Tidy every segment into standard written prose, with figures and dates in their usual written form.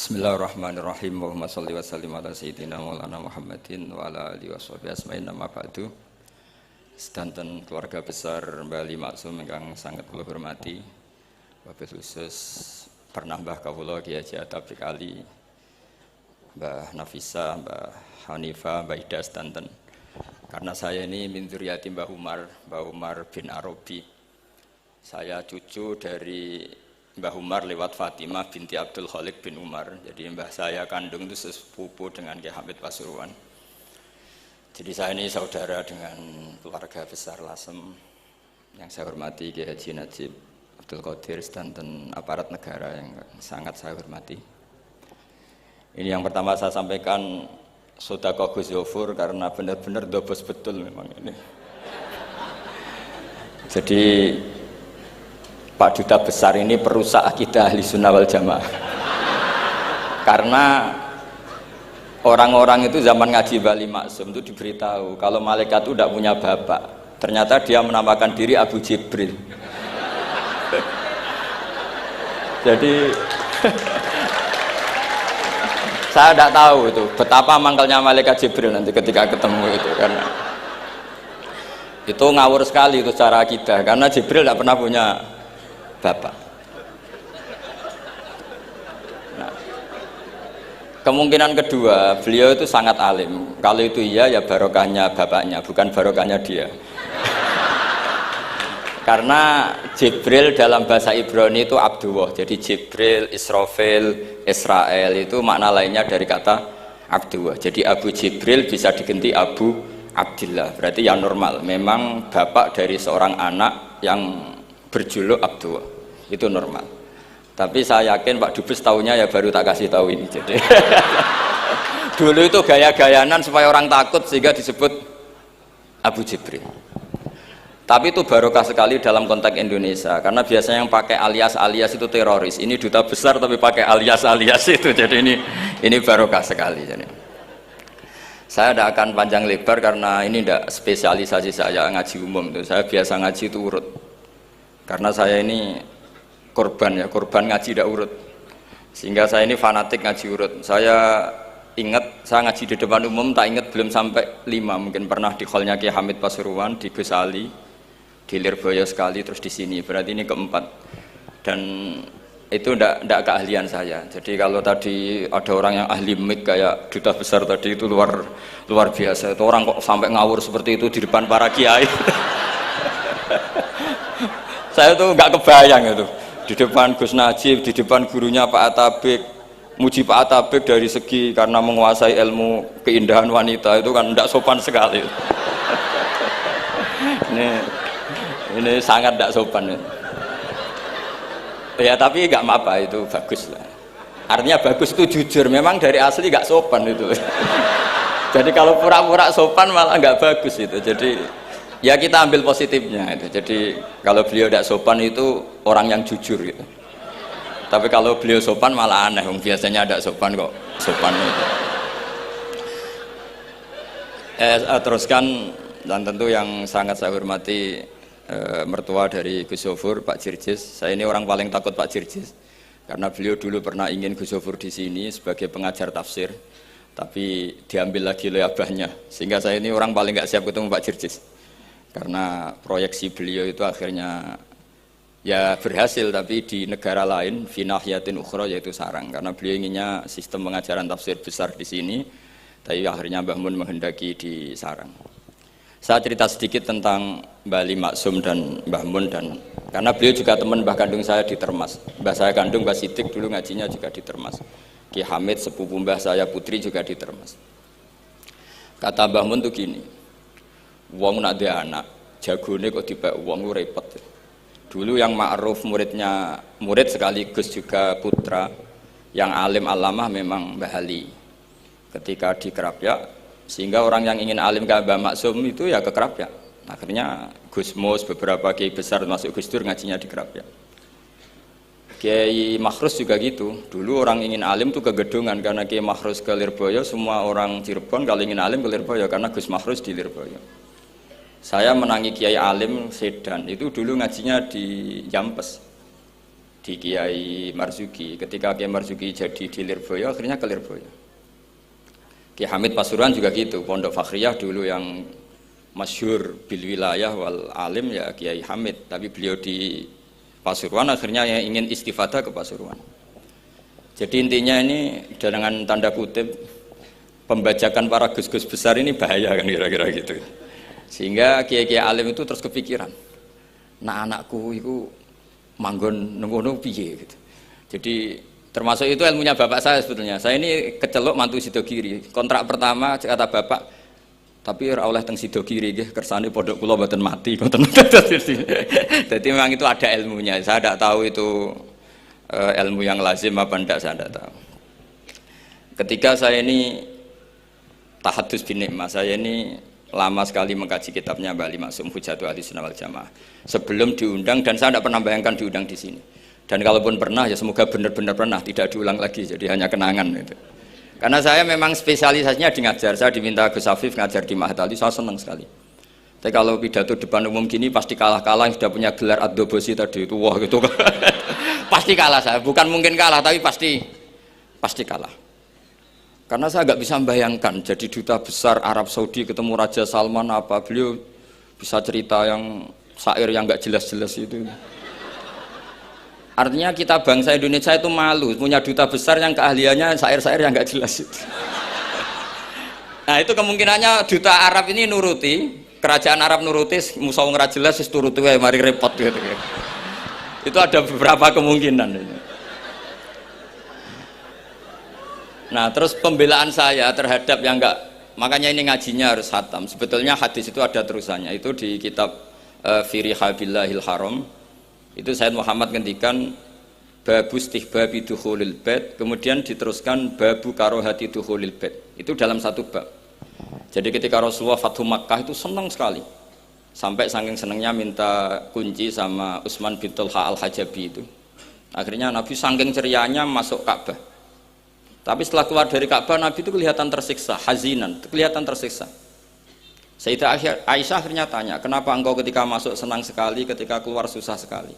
Bismillahirrahmanirrahim. Allahumma sholli wa sallim ala sayyidina Maulana Muhammadin wa ala alihi washabihi asma'in nama ba'du. Sedanten keluarga besar Mbah Ali Maksum ingkang sangat kula hormati. Wabil khusus pernah Mbah kawula Kiai Haji Atabik Ali, Mbah Nafisa, Mbah Hanifah, Mbah Ida sedanten. Karena saya ini min dzurriyyati Mbah Umar bin Arabi. Saya cucu dari Mbah Umar lewat Fatimah binti Abdul Khalik bin Umar. Jadi mbah saya kandung itu sepupu dengan Kiai Hamid Pasuruan. Jadi saya ini saudara dengan keluarga besar Lasem yang saya hormati Kiai Haji Najib Abdul Qadir dan aparat negara yang sangat saya hormati. Ini yang pertama saya sampaikan sedekah Gus Yofur karena benar-benar dobos betul memang ini. Jadi Pak Duta Besar ini perusak akidah Ahli Sunnah wal Jamaah. Karena orang-orang itu zaman ngaji Mbah Ali Maksum itu diberitahu kalau malaikat itu tidak punya bapak. Ternyata dia menamakan diri Abu Jibril. Jadi saya tidak tahu itu betapa mangkalnya malaikat Jibril nanti ketika ketemu itu, karena itu ngawur sekali itu cara akidah, karena Jibril tidak pernah punya bapak. Nah, kemungkinan kedua, beliau itu sangat alim. Kalau itu iya ya barokahnya bapaknya, bukan barokahnya dia. Karena Jibril dalam bahasa Ibrani itu Abdullah. Jadi Jibril, Israfil, Israel itu makna lainnya dari kata Abdullah. Jadi Abu Jibril bisa diganti Abu Abdillah. Berarti yang normal. Memang bapak dari seorang anak yang berjuluk Abdullah itu normal. Tapi saya yakin Pak Dubes tahunya ya baru tak kasih tahu ini. Jadi dulu itu gaya-gayanan supaya orang takut sehingga disebut Abu Jibril. Tapi itu barokah sekali dalam konteks Indonesia, karena biasanya yang pakai alias-alias itu teroris. Ini duta besar tapi pakai alias-alias itu. Jadi ini barokah sekali. Jadi saya tidak akan panjang lebar karena ini tidak spesialisasi saya ngaji umum itu. Saya biasa ngaji itu urut. Karena saya ini korban ngaji tidak urut, sehingga saya ini fanatik ngaji urut. Saya ingat saya ngaji di depan umum tak ingat belum sampai 5, mungkin pernah di hallnya Kiai Hamid Pasuruan, di Gus Ali, di Lirboyo sekali, terus di sini, berarti ini keempat. Dan itu tidak keahlian saya. Jadi kalau tadi ada orang yang ahli mic kayak Duta Besar tadi itu luar biasa. Itu orang kok sampai ngawur seperti itu di depan para kiai. Saya tuh nggak kebayang itu di depan Gus Najib, di depan gurunya Pak Atabik, muji Pak Atabik dari segi karena menguasai ilmu keindahan wanita itu kan tidak sopan sekali. ini sangat tidak sopan. Ya tapi nggak apa-apa, itu bagus lah. Artinya bagus itu jujur, memang dari asli nggak sopan itu. Jadi kalau pura-pura sopan malah nggak bagus itu. Jadi ya kita ambil positifnya itu. Jadi kalau beliau tidak sopan itu orang yang jujur gitu. Tapi kalau beliau sopan malah aneh. Biasanya tidak sopan kok sopan itu. Teruskan, dan tentu yang sangat saya hormati mertua dari Gus Yofur, Pak Jirjis. Saya ini orang paling takut Pak Jirjis karena beliau dulu pernah ingin Gus Yofur di sini sebagai pengajar tafsir, tapi diambil lagi oleh abahnya, sehingga saya ini orang paling nggak siap ketemu Pak Jirjis. Karena proyeksi beliau itu akhirnya ya berhasil, tapi di negara lain finahyatin ukhra, yaitu sarang, karena beliau inginnya sistem pengajaran tafsir besar di sini, tapi akhirnya Mbah Mun menghendaki di sarang. Saya cerita sedikit tentang Mbah Ali Maksum dan Mbah Mun, dan karena beliau juga teman Mbah kandung saya di Termas. Mbah saya kandung Mbah Sidik dulu ngajinya juga di Termas. Ki Hamid sepupu Mbah saya putri juga di Termas. Kata Mbah Mun tuh gini, wong nak dia anak, jagone kok dibak wong lu repot. Dulu yang ma'ruf murid sekaligus juga putra yang alim alamah memang Mbah Ali. Ketika di Kerapyak, sehingga orang yang ingin alim kayak Mbah Maksum itu ya ke Kerapyak. Akhirnya Gus Mus, beberapa kiai besar masuk Gus Dur ngajinya di Kerapyak. Kiai Makhrus juga gitu. Dulu orang ingin alim tuh ke Gedungan, karena Kiai Makhrus ke Lirboyo, semua orang Cirebon kalau ingin alim ke Lirboyo karena Gus Makhrus di Lirboyo. Saya menangi Kiai Alim Sedan itu dulu ngajinya di Jampes, di Kiai Marzuki. Ketika Kiai Marzuki jadi di Lirboyo, akhirnya ke Lirboyo. Kiai Hamid Pasuruan juga gitu, Pondok Fakhriyah dulu yang masyhur bil wilayah wal alim ya Kiai Hamid, tapi beliau di Pasuruan akhirnya yang ingin istifadah ke Pasuruan. Jadi intinya ini dengan tanda kutip pembajakan para gus-gus besar ini bahaya kan kira-kira gitu. Sehingga kiai-kiai alim itu terus kepikiran, nah anakku itu manggon nunggu piye gitu. Jadi termasuk itu ilmunya bapak saya sebetulnya. Saya ini kecelok mantu Sidogiri. Kontrak pertama kata bapak, tapi ora oleh teng Sidogiri nggih, kersane pondok kula mboten mati. Jadi memang itu ada ilmunya. Saya tidak tahu itu ilmu yang lazim apa enggak, saya tidak tahu. Ketika saya ini tahadus bin nikmah, saya ini lama sekali mengkaji kitabnya Mbah Ali Maksum Hujatul Ahlussunnah wal Jamaah sebelum diundang, dan saya tidak pernah bayangkan diundang di sini. Dan kalaupun pernah ya semoga benar-benar pernah, tidak diulang lagi, jadi hanya kenangan itu. Karena saya memang spesialisasinya di ngajar, saya diminta Gus Afif ngajar di Mahat Ali, saya senang sekali. Tapi kalau pidato depan umum gini pasti kalah-kalah, yang sudah punya gelar Ad-Dobosi tadi itu, wah gitu. Pasti kalah saya, bukan mungkin kalah tapi pasti kalah. Karena saya nggak bisa membayangkan jadi duta besar Arab Saudi ketemu Raja Salman apa, beliau bisa cerita yang syair yang nggak jelas-jelas itu. Artinya kita bangsa Indonesia itu malu punya duta besar yang keahliannya syair-syair yang nggak jelas itu. Nah itu kemungkinannya duta Arab ini nuruti, kerajaan Arab nuruti, musuh nggak jelas turuti mari repot gitu. Itu ada beberapa kemungkinan ini. Nah terus pembelaan saya terhadap yang enggak, makanya ini ngajinya harus khatam. Sebetulnya hadis itu ada terusannya, itu di kitab Firihabillahil Haram. Itu Sayyid Muhammad ngendikan babu istihbabi dukhulil bait, kemudian diteruskan babu karohati dukhulil bait. Itu dalam satu bab. Jadi ketika Rasulullah Fathu Makkah itu senang sekali, sampai saking senangnya minta kunci sama Utsman bin Talha al-Hajabi itu. Akhirnya Nabi saking cerianya masuk Ka'bah. Tapi setelah keluar dari Ka'bah, Nabi itu kelihatan tersiksa, hazinan, kelihatan tersiksa. Sayyidah Aisyah akhirnya tanya, kenapa engkau ketika masuk senang sekali, ketika keluar susah sekali?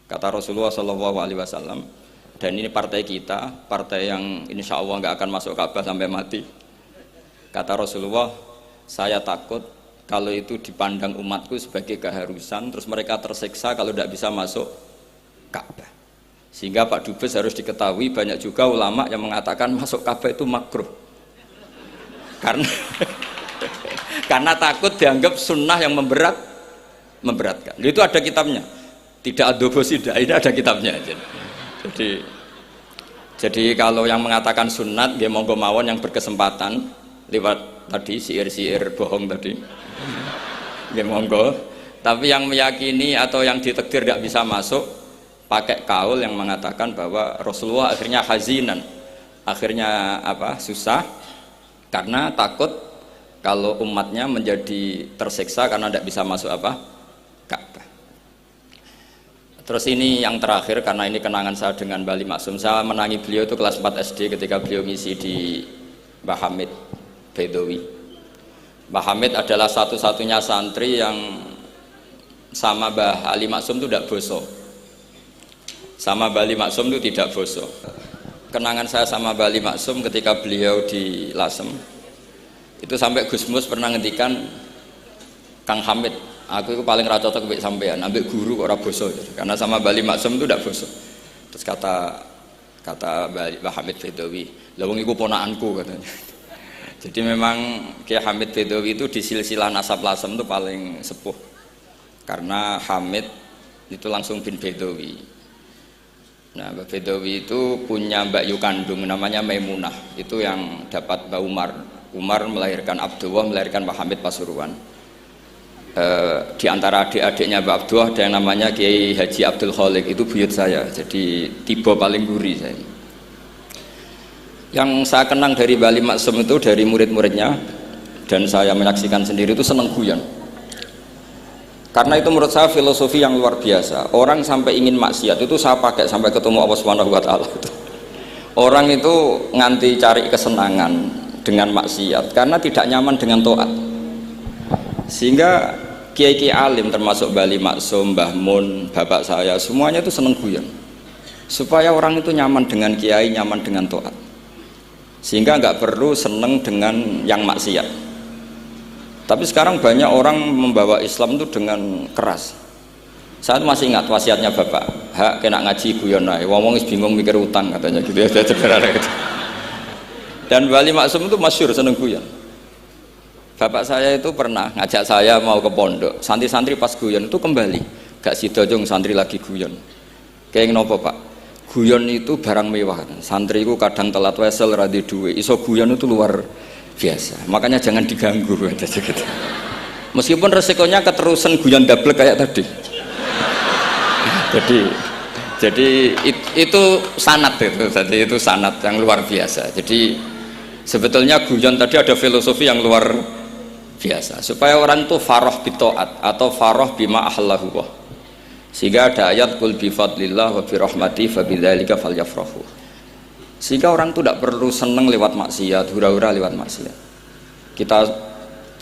Kata Rasulullah SAW, dan ini partai kita, partai yang insya Allah nggak akan masuk Ka'bah sampai mati. Kata Rasulullah, saya takut kalau itu dipandang umatku sebagai keharusan, terus mereka tersiksa kalau tidak bisa masuk Ka'bah. Sehingga Pak Dubes harus diketahui banyak juga ulama yang mengatakan masuk Ka'bah itu makruh karena takut dianggap sunnah yang memberatkan. Itu ada kitabnya, tidak Ad-Dobosi, ini ada kitabnya. Jadi kalau yang mengatakan sunnat dia monggo mawon yang berkesempatan lewat tadi siir-siir bohong tadi dia monggo, tapi yang meyakini atau yang ditakdir tidak bisa masuk pakai kaul yang mengatakan bahwa Rasulullah akhirnya hazinan, akhirnya susah karena takut kalau umatnya menjadi tersiksa karena tidak bisa masuk Ka'bah. Terus ini yang terakhir, karena ini kenangan saya dengan Mbah Ali Maksum. Saya menangi beliau itu kelas 4 SD ketika beliau ngisi di Mbah Hamid Bedowi. Mbah Hamid adalah satu-satunya santri yang sama Mbah Ali Maksum itu tidak bosok. Sama Mbah Ali Maksum itu tidak bosok. Kenangan saya sama Mbah Ali Maksum ketika beliau di Lasem itu sampai Gus Mus pernah ngendikan, Kang Hamid, aku itu paling ra cocok mbek sampean, ambek guru kok ora bosok. Karena sama Mbah Ali Maksum itu tidak bosok. Terus kata Mbah Hamid Bedowi, lha wong iku ponakanku katanya. Jadi memang Kiai Hamid Bedowi itu di silsilah nasab Lasem itu paling sepuh. Karena Hamid itu langsung bin Bedowi. Nah, Mbak Bedowi itu punya Mbak Yu kandung namanya Maimunah, itu yang dapat Mbak Umar melahirkan Abdullah, melahirkan Mbak Hamid Pasuruan. Di antara adik-adiknya Mbak Abdullah ada yang namanya Kiai Haji Abdul Khalik, itu buyut saya, jadi tiba paling guri saya. Yang saya kenang dari Mbah Ali Maksum itu dari murid-muridnya, dan saya menyaksikan sendiri itu seneng guyon. Karena itu menurut saya filosofi yang luar biasa. Orang sampai ingin maksiat itu saya pakai sampai ketemu Allah Subhanahu wa taala. Orang itu nganti cari kesenangan dengan maksiat karena tidak nyaman dengan taat. Sehingga kiai-kiai alim termasuk Mbah Ali Maksum, Mbah Mun, bapak saya semuanya itu seneng guyon. supaya orang itu nyaman dengan kiai, nyaman dengan taat, sehingga nggak perlu seneng dengan yang maksiat. Tapi sekarang banyak orang membawa Islam itu dengan keras. Saya masih ingat wasiatnya bapak, hak kena ngaji guyon ae, wong wis bingung mikir utang katanya gitu ya, gitu. Dan Wali Maksum itu masyhur seneng guyon. Bapak saya itu pernah ngajak saya mau ke pondok, santri-santri pas guyon itu kembali, gak sida jong santri lagi guyon. Kayak nopo pak? Guyon itu barang mewah. Santri itu kadang telat wesel radhi duwe, iso guyon itu luar biasa. Makanya jangan diganggu gitu. Meskipun resikonya keterusan guyon double kayak tadi. Jadi itu sanad itu, jadi itu sanad yang luar biasa. Jadi sebetulnya guyon tadi ada filosofi yang luar biasa supaya orang itu farah bitaat atau farah bima ahallahu. Sehingga ada ayat qul bi fadlillah wa bi rahmati fa bidzalika falyafrahu. Sehingga orang itu tidak perlu seneng lewat maksiat, hura-hura lewat maksiat. Kita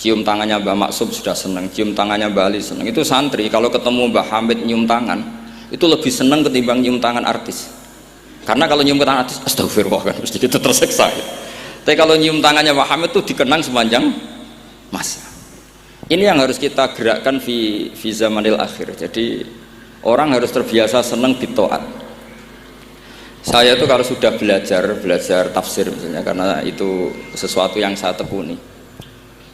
cium tangannya Mbah Maksum sudah seneng, cium tangannya Mbah Ali seneng. Itu santri kalau ketemu Mbah Hamid nyium tangan itu lebih senang ketimbang nyium tangan artis, karena kalau nyium tangan artis astagfirullah kan mesti kita terseksa ya. Tapi kalau nyium tangannya Muhammad itu dikenang sepanjang masa. Ini yang harus kita gerakkan fi zamanil akhir. Jadi orang harus terbiasa senang bitaat. Saya itu kalau sudah belajar tafsir misalnya, karena itu sesuatu yang saya tekuni,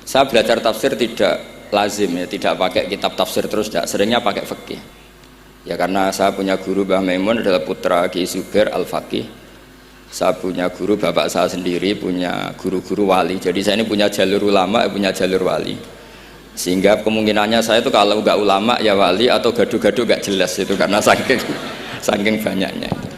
saya belajar tafsir tidak lazim ya, tidak pakai kitab tafsir terus, tidak, seringnya pakai fikih. Ya karena saya punya guru Mbah Maimun adalah putra Ki Zubair Al-Faqih. Saya punya guru bapak saya sendiri, punya guru-guru wali. Jadi saya ini punya jalur ulama, punya jalur wali. Sehingga kemungkinannya saya itu kalau nggak ulama ya wali, atau gaduh-gaduh nggak jelas itu karena saking banyaknya itu.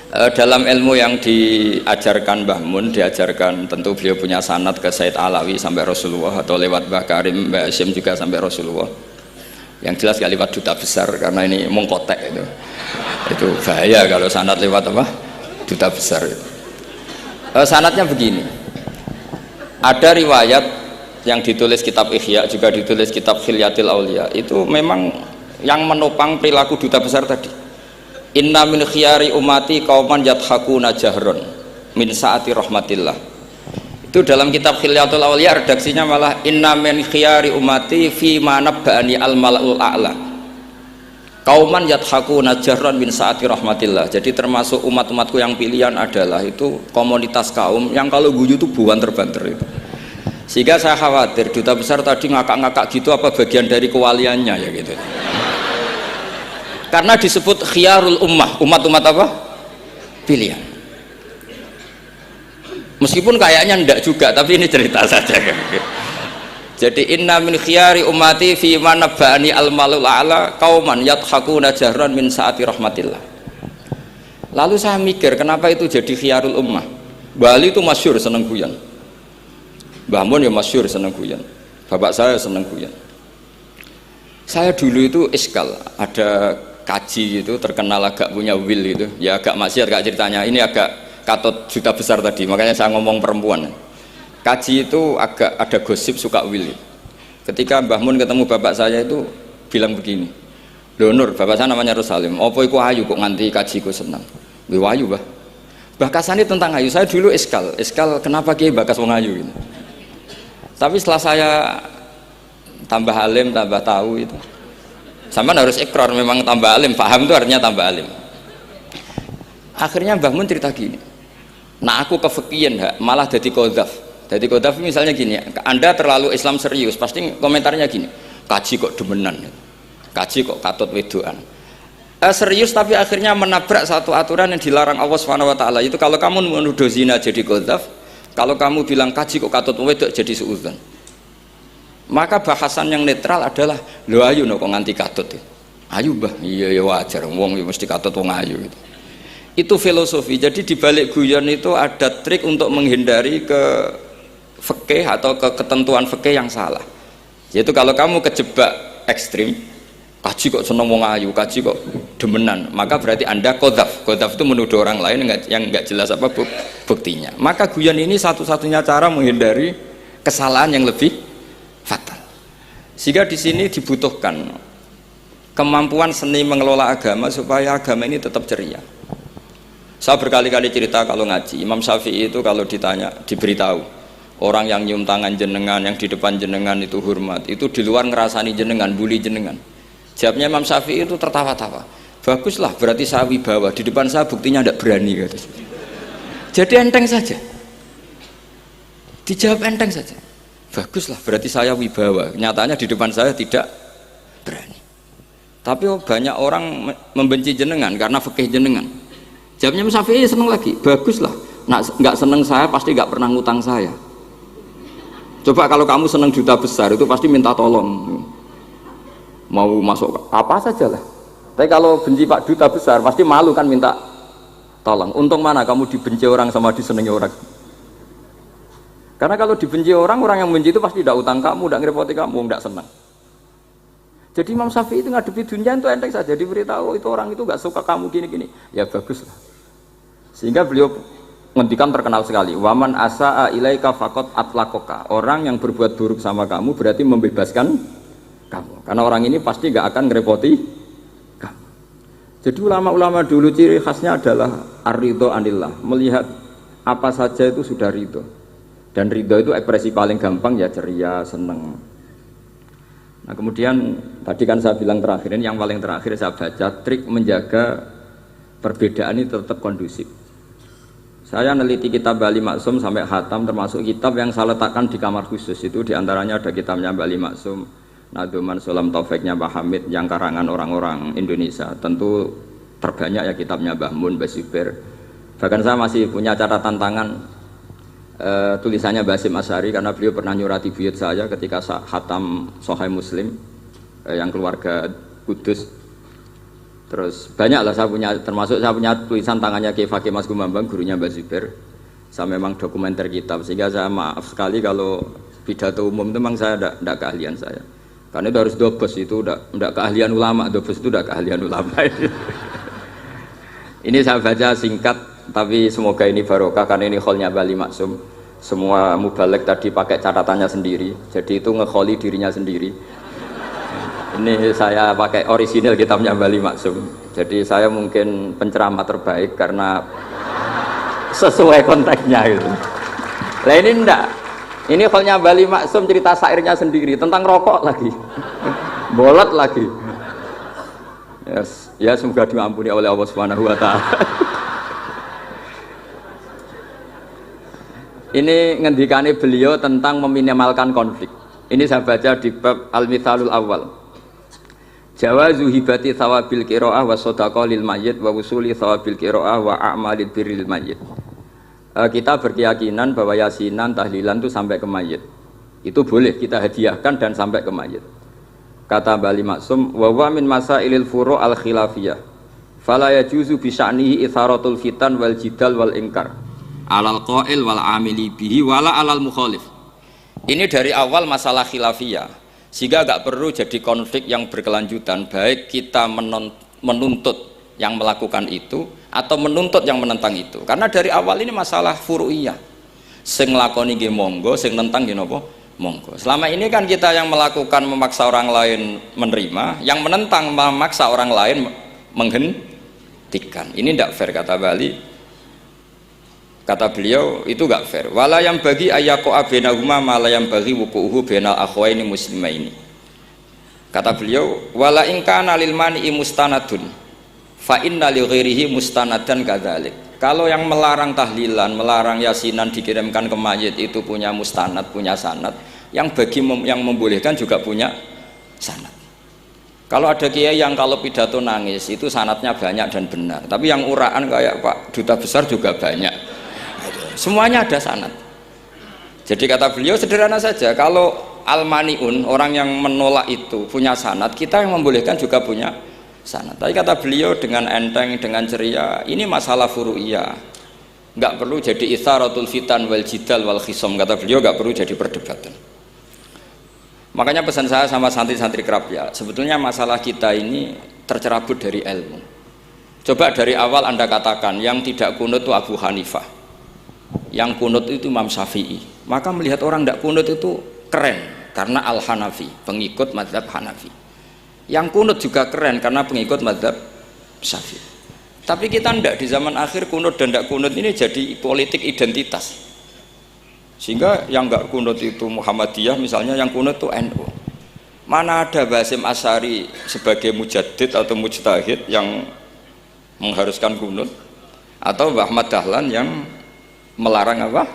Dalam ilmu yang diajarkan Mbah Mun, diajarkan tentu beliau punya sanad ke Said Alawi sampai Rasulullah, atau lewat Mbah Karim, Mbah Hasyim juga sampai Rasulullah. Yang jelas gak lewat duta besar karena ini mengkotek itu bahaya kalau sanad lewat apa duta besar itu. Sanadnya begini, ada riwayat yang ditulis kitab Ihya, juga ditulis kitab Khilyatil Aulia, itu memang yang menopang perilaku duta besar tadi. Inna min khiyari umati qauman yadhakuna jahron min saati rahmatillah. Itu dalam kitab Khilyatul Aulia redaksinya malah inna min khiyari umati fi manabbani al-mala'ul a'la qauman yadhakuna jahran min saati rahmatillah. Jadi termasuk umat-umatku yang pilihan adalah itu komunitas kaum yang kalau guyu itu buan terbanter itu. Sehingga saya khawatir duta besar tadi ngakak-ngakak gitu apa bagian dari kewaliannya ya gitu. Karena disebut khiyarul ummah, umat-umat apa? Pilihan. Meskipun kayaknya ndak juga, tapi ini cerita saja kan. Jadi inna min khiyari ummati fi man nabbani al-malul a'la qauman yadhakuna jahran min saati rahmatillah. Lalu saya mikir kenapa itu jadi khiyarul ummah. Bali itu masyhur seneng guyon. Mbah Mun ya masyhur seneng guyon. Bapak saya seneng guyon. Saya dulu itu iskal, ada kaji itu terkenal agak punya will itu. Ya agak maksiat gak ceritanya. Ini agak katut juta besar tadi, makanya saya ngomong perempuan. Kaji itu agak ada gosip suka will. Ketika Mbah Mun ketemu bapak saya itu bilang begini, lho Nur, bapak saya namanya Rosalim, apa iku ayu kok nganti kajiku senang. Lho ayu bah, bakasannya tentang ayu. Saya dulu iskal kenapa kiai bakas wong ayu gitu. Tapi setelah saya tambah alim, tambah tahu itu, sampean harus ikrar memang tambah alim, paham itu artinya tambah alim. Akhirnya Mbah Mun cerita gini, nah aku kefikian malah jadi qadzaf. Jadi qadzaf misalnya gini, Anda terlalu Islam serius, pasti komentarnya gini, kaji kok demenan, kaji kok katut wedoan. Serius tapi akhirnya menabrak satu aturan yang dilarang Allah SWT. Itu kalau kamu menuduh zina jadi qadzaf, kalau kamu bilang kaji kok katut wedok jadi suudzon. Maka bahasan yang netral adalah, lo ayu no kok nganti katut. Ayu bah, iya ya wajar, wong mesti katut wong ayu gitu. Itu filosofi. Jadi di balik guyon itu ada trik untuk menghindari ke fikih atau ke ketentuan fikih yang salah. Yaitu kalau kamu kejebak ekstrim, kaji kok seneng wong ayu, kaji kok demenan, maka berarti Anda qadzaf. Qadzaf itu menuduh orang lain yang enggak jelas apa buktinya. Maka guyon ini satu-satunya cara menghindari kesalahan yang lebih fatal. Sehingga di sini dibutuhkan kemampuan seni mengelola agama supaya agama ini tetap ceria. Saya berkali-kali cerita kalau ngaji, Imam Syafi'i itu kalau ditanya, diberitahu orang yang nyium tangan jenengan, yang di depan jenengan itu hormat, itu di luar ngerasani jenengan, bully jenengan. Jawabnya Imam Syafi'i itu tertawa-tawa, baguslah berarti saya wibawa, di depan saya buktinya tidak berani. Jadi enteng saja, dijawab enteng saja, baguslah berarti saya wibawa, nyatanya di depan saya tidak berani. Tapi banyak orang membenci jenengan karena fikih jenengan. Jawabnya Imam Syafi'i seneng lagi, baguslah, nggak seneng saya pasti nggak pernah ngutang saya. Coba kalau kamu seneng juta besar itu pasti minta tolong, mau masuk apa saja lah. Tapi kalau benci Pak duta besar pasti malu kan minta tolong. Untung mana kamu dibenci orang sama disenangi orang. Karena kalau dibenci orang yang benci itu pasti tidak utang kamu, tidak ngerepoti kamu, tidak senang. Jadi Imam Syafi'i itu ngadepi dunia itu enteng saja, diberitahu itu orang itu nggak suka kamu gini-gini, ya bagus lah. Sehingga beliau ngendikan terkenal sekali, waman asa'a ilaika faqad atlakoka, orang yang berbuat buruk sama kamu berarti membebaskan kamu, karena orang ini pasti nggak akan ngerepoti kamu. Jadi ulama-ulama dulu ciri khasnya adalah ar-ridho anillah, melihat apa saja itu sudah ridho, dan ridho itu ekspresi paling gampang ya ceria, seneng. Nah kemudian tadi kan saya bilang terakhir ini, yang paling terakhir saya baca trik menjaga perbedaan ini tetap kondusif. Saya neliti kitab Bali Maksum sampai khatam, termasuk kitab yang saya letakkan di kamar khusus itu diantaranya ada kitabnya Bali Maksum, Naduman Sulam Taufiknya Pak Hamid yang karangan orang-orang Indonesia. Tentu terbanyak ya kitabnya Mbah Mun, Mbah Zubair. Bahkan saya masih punya catatan tangan tulisannya Basim Asyari karena beliau pernah nyurati buyut saya ketika khatam Sahih Muslim yang keluarga Kudus. Terus banyak lah saya punya, termasuk saya punya tulisan tangannya Kiai Fakih Mas Gumambang, gurunya Mbak Zubair. Saya memang dokumenter kitab, sehingga saya maaf sekali kalau pidato umum itu memang saya tidak keahlian saya. Karena itu harus dobes, itu tidak keahlian ulama, dobes itu tidak keahlian ulama. Ini saya baca singkat, tapi semoga ini barokah karena ini kholnya Bali Maksum. Semua mubalek tadi pakai catatannya sendiri, jadi itu ngekholi dirinya sendiri. Ini saya pakai orisinil kitabnya Bali Maksum. Jadi saya mungkin penceramah terbaik karena sesuai konteksnya gitu. Nah ini enggak. Ini kholnya Bali Maksum, cerita syairnya sendiri tentang rokok lagi. Bolot lagi. Yes. Ya semoga diampuni oleh Allah Subhanahu wa taala. Ini ngendikane beliau tentang meminimalkan konflik. Ini saya baca di bab Al-Mithalul Awal. Jawazu hibati thawabil qiraah wa shadaqah lil mayyit wa wusuli thawabil qiraah wa a'malil birril mayyit. Kita berkeyakinan bahwa yasinan, tahlilan itu sampai ke mayit. Itu boleh kita hadiahkan dan sampai ke mayit. Kata Bali Maksum, wa huwa min masailil furu' al khilafiyah. Fala yajuzu bi sya'nihi itharatul fitan wal jidal wal inkar. Alal qail wal amili bihi wala alal mukhalif. Ini dari awal masalah khilafiyah. Sehingga gak perlu jadi konflik yang berkelanjutan, baik kita menuntut yang melakukan itu atau menuntut yang menentang itu. Karena dari awal ini masalah furu'iyah. Sing nglakoni nggih monggo, sing nentang nggih napa? Monggo. Selama ini kan kita yang melakukan memaksa orang lain menerima, yang menentang memaksa orang lain menghentikan. Ini tidak fair kata Bali. Kata beliau itu gak fair. Wala yang bagi ayaqa bainahuma ma la yang bagi wuquhu bainal akhwaini muslimaini. Kata beliau, wala in kana lil mani'i mustanadun fa inna li ghairihi mustanadan kadzalik. Kalau yang melarang tahlilan, melarang yasinan dikirimkan ke mayit itu punya mustanad, punya sanad. Yang bagi yang membolehkan juga punya sanad. Kalau ada kiai yang kalau pidato nangis itu sanadnya banyak dan benar. Tapi yang uraan kayak Pak Duta Besar juga banyak. Semuanya ada sanad. Jadi kata beliau sederhana saja, kalau al-mani'un, orang yang menolak itu punya sanad, kita yang membolehkan juga punya sanad. Tapi kata beliau dengan enteng, dengan ceria, ini masalah furu'iyah, nggak perlu jadi itsaratul fitan wal jidal wal khisom. Kata beliau nggak perlu jadi perdebatan. Makanya pesan saya sama santri-santri kerap ya, sebetulnya masalah kita ini tercerabut dari ilmu. Coba dari awal Anda katakan yang tidak kunut itu Abu Hanifah, yang kunut itu Imam Syafi'i, maka melihat orang tidak kunut itu keren karena Al-Hanafi, pengikut mazhab Hanafi. Yang kunut juga keren karena pengikut mazhab Syafi'i. Tapi kita ndak, di zaman akhir kunut dan ndak kunut ini jadi politik identitas. Sehingga yang nggak kunut itu Muhammadiyah misalnya, yang kunut itu NU. Mana ada Basim Asy'ari sebagai mujaddid atau mujtahid yang mengharuskan kunut, atau Mbah Ahmad Dahlan yang melarang apa?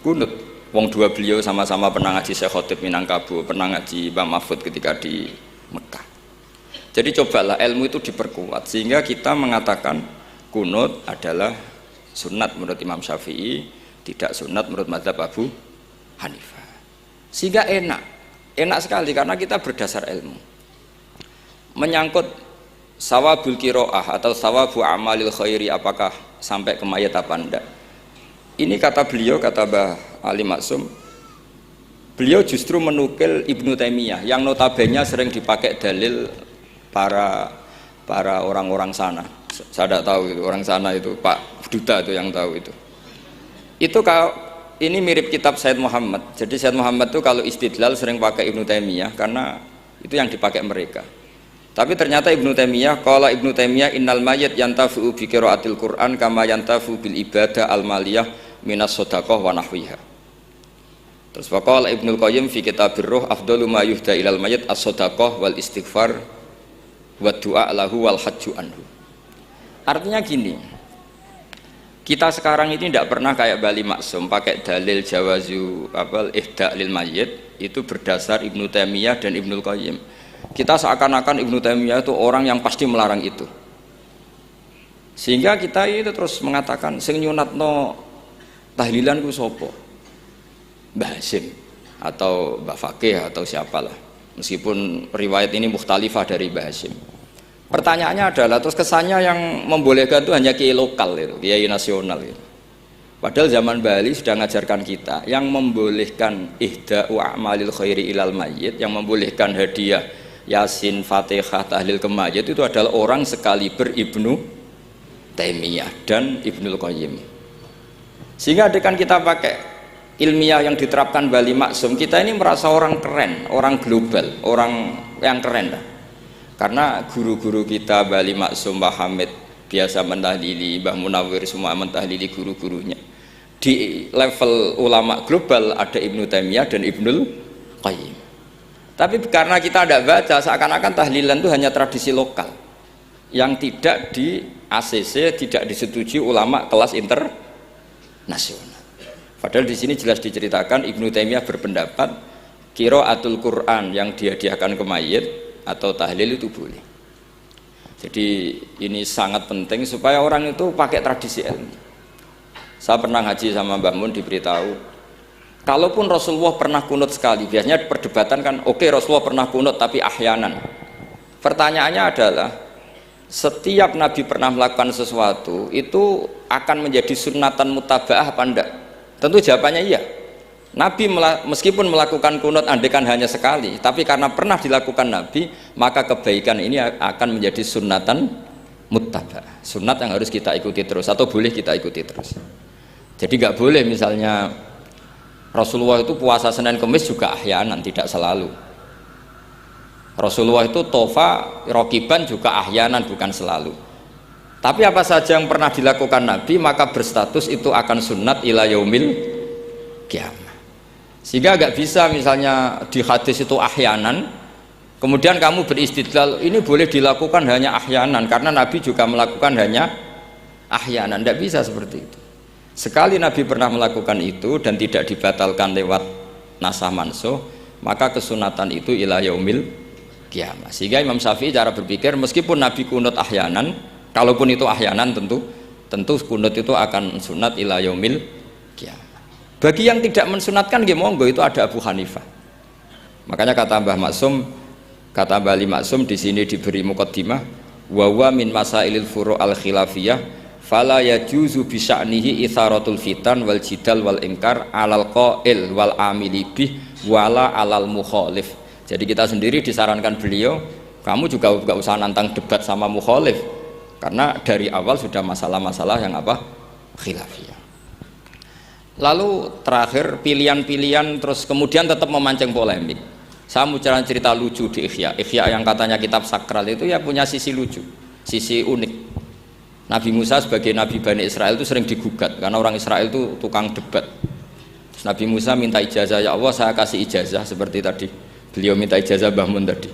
Kunut. Wong dua beliau sama-sama pernah ngaji Syekh Khotib Minangkabau, pernah ngaji Mbah Mahfud ketika di Mekah. Jadi cobalah ilmu itu diperkuat sehingga kita mengatakan kunut adalah sunat menurut Imam Syafi'i, tidak sunat menurut mazhab Abu Hanifah. Sehingga enak sekali karena kita berdasar ilmu. Menyangkut sawabul kiroah atau sawabu amalil khairi, apakah sampai ke mayat apa enggak? Ini kata beliau, kata Mbah Ali Maksum, beliau justru menukil Ibnu Taimiyah yang notabene sering dipakai dalil para orang-orang sana. Saya tidak tahu itu orang sana, itu Pak Duta itu yang tahu itu. Itu kalau ini mirip kitab Said Muhammad. Jadi Said Muhammad itu kalau istidlal sering pakai Ibnu Taimiyah karena itu yang dipakai mereka. Tapi ternyata Ibnu Taimiyah, qala Ibnu Taimiyah innal mayyit yantafi'u bi qiraatil Qur'an kama yantafi'u bil ibadah al maliyah minas shadaqah wa nahwiha. Terus faqala Ibnu Qayyim fi kitabir ruh afdalu ma yuhda ilal mayyit as-shadaqah wal istighfar wa du'a lahu wal hajju anhu. Artinya gini, kita sekarang ini tidak pernah kayak Bali Maksum pakai dalil jawazu ihda lil mayyit itu berdasar Ibnu Taimiyah dan Ibnu Qayyim. Kita seakan-akan Ibnu Taimiyah itu orang yang pasti melarang itu, sehingga kita itu terus mengatakan sing nyunatno tahlilan ku sopo, Mbah Hasim atau Mbah Fakih atau siapalah, meskipun riwayat ini mukhtalifah dari Mbah Hasim. Pertanyaannya adalah terus kesannya yang membolehkan itu hanya kiai lokal itu, kiai nasional itu. Padahal zaman Bali sudah mengajarkan kita yang membolehkan ihda'u a'malil khairi ilal mayyit, yang membolehkan hadiah Yasin, Fatihah, tahlil ke mayit itu adalah orang sekaliber Ibnu Taimiyah dan Ibnu Qayyim. Sehingga dengan kita pakai ilmiah yang diterapkan Bali Maksum, kita ini merasa orang keren, orang global, orang yang keren lah. Karena guru-guru kita Bali Maksum, Mbah Hamid biasa mentahlili, Mbah Munawir semua mentahlili guru-gurunya. Di level ulama global ada Ibnu Taimiyah dan Ibnu Qayyim. Tapi karena kita tidak baca, seakan-akan tahlilan itu hanya tradisi lokal yang tidak di ACC, tidak disetujui ulama kelas internasional. Padahal di sini jelas diceritakan Ibnu Taimiyah berpendapat qiraatul Quran yang dihadiahkan ke mayit atau tahlil itu boleh. Jadi ini sangat penting supaya orang itu pakai tradisi ilmu. Saya pernah ngaji sama Mbah Mun, diberitahu kalaupun Rasulullah pernah kunut sekali, biasanya perdebatan kan, oke, Rasulullah pernah kunut tapi ahyanan. Pertanyaannya adalah setiap Nabi pernah melakukan sesuatu itu akan menjadi sunnatan mutaba'ah apa enggak? Tentu jawabannya iya. Nabi meskipun melakukan kunut andaikan hanya sekali, tapi karena pernah dilakukan Nabi, maka kebaikan ini akan menjadi sunnatan mutaba'ah, sunat yang harus kita ikuti terus atau boleh kita ikuti terus. Jadi nggak boleh misalnya Rasulullah itu puasa Senin Kemis juga ahyanan, tidak selalu. Rasulullah itu tofa rokiban juga ahyanan, bukan selalu. Tapi apa saja yang pernah dilakukan Nabi maka berstatus itu akan sunat ila yaumil qiyamah. Sehingga agak bisa misalnya di hadis itu ahyanan, kemudian kamu beristidlal ini boleh dilakukan hanya ahyanan karena Nabi juga melakukan hanya ahyanan. Tidak bisa seperti itu. Sekali Nabi pernah melakukan itu dan tidak dibatalkan lewat nasah mansuh, maka kesunatan itu ila yaumil qiyamah. Sehingga Imam Syafi'i cara berpikir meskipun Nabi kunut ahyanan, kalaupun itu ahyanan tentu kunut itu akan sunat ila yaumil qiyamah. Bagi yang tidak mensunatkan monggo, itu ada Abu Hanifah. Makanya kata Mbah Maksum, kata Mbah Ali Maksum di sini diberi muqaddimah, wa huwa min masailil furu' al khilafiyah fala yajuzu bi sya'nihi itharatul fitan wal jidal wal ingkar alal qail wal amili bih wala alal mukhalif. Jadi kita sendiri disarankan beliau, kamu juga gak usah nantang debat sama mukhalif karena dari awal sudah masalah-masalah yang apa? Khilafiyah. Lalu terakhir pilihan-pilihan terus kemudian tetap memancing polemik. Saya mau cerita lucu di Ihya. Ihya yang katanya kitab sakral itu ya punya sisi lucu, sisi unik. Nabi Musa sebagai Nabi Bani Israel itu sering digugat karena orang Israel itu tukang debat. Terus Nabi Musa minta ijazah, ya Allah saya kasih ijazah seperti tadi. Beliau minta ijazah Mbah Mun tadi.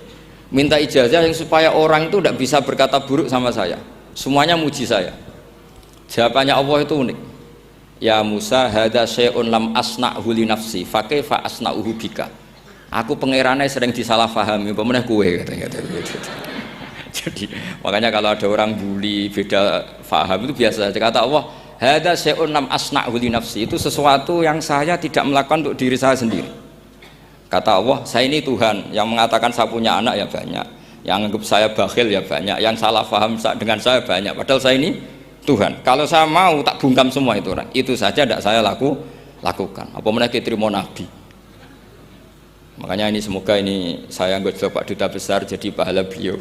Minta ijazah yang supaya orang itu tidak bisa berkata buruk sama saya. Semuanya muji saya. Jawabannya Allah itu unik. Ya Musa, hadza syai'un lam asna'hu li nafsi, fa kaifa asna'uhu bika. Aku pangerane sering disalahpahami, pemenah kowe katanya. Jadi makanya kalau ada orang bully beda paham itu biasa saja. Kata Allah, hadza syai'un lam asna'hu li nafsi, itu sesuatu yang saya tidak melakukan untuk diri saya sendiri. Kata Allah, saya ini Tuhan, yang mengatakan saya punya anak ya banyak, yang anggap saya bakhil ya banyak, yang salah paham dengan saya banyak, padahal saya ini Tuhan. Kalau saya mau tak bungkam semua itu saja tidak saya lakukan. Apa menaiki terima Nabi. Makanya ini semoga ini saya gojlok Pak Duta Besar jadi pahala beliau.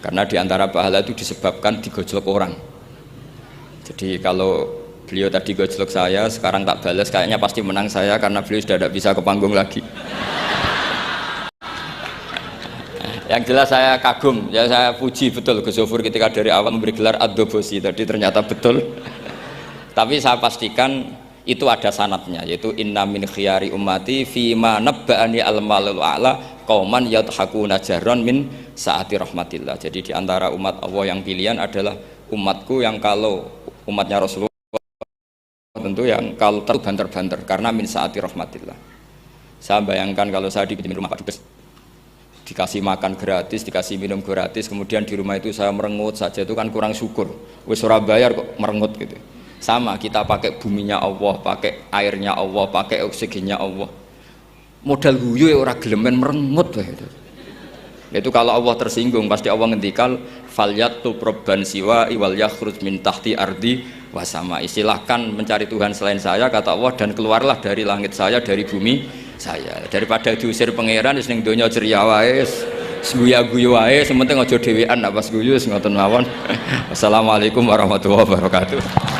Karena diantara pahala itu disebabkan digojlok orang. Jadi kalau beliau tadi gojlok saya, sekarang tak balas, kayaknya pasti menang saya karena beliau sudah tidak bisa ke panggung lagi. Yang jelas saya kagum, ya saya puji betul Gus Zofur ketika dari awal memberi gelar Ad-Dobosi tadi ternyata betul. Tapi saya pastikan itu ada sanadnya, yaitu inna min khiyari ummati fima nabba'ani al-malul a'la qauman yadhakuna jarron min saati rahmatillah. Jadi diantara umat Allah yang pilihan adalah umatku yang kalau umatnya Rasulullah tentu yang kalau terbanter-banter karena min saati rahmatillah. Saya bayangkan kalau saya di rumah Pak Dubes dikasih makan gratis, dikasih minum gratis, kemudian di rumah itu saya merengut saja, itu kan kurang syukur. Wis ora bayar kok merengut gitu. Sama kita pakai buminya Allah, pakai airnya Allah, pakai oksigennya Allah. Modal guyu ya ora gelemen merengut gitu. Itu kalau Allah tersinggung pasti Allah ngendikan falyatu probban siwa iwal yakhruj min tahti ardi wasama. Istilahkan mencari Tuhan selain saya kata Allah dan keluarlah dari langit saya, dari bumi saya. Daripada diusir pangeran wis ning donya ceria wae, guyu wae, sementing aja dhewean nak pas guyu wis ngoten mawon. Wassalamualaikum warahmatullahi wabarakatuh.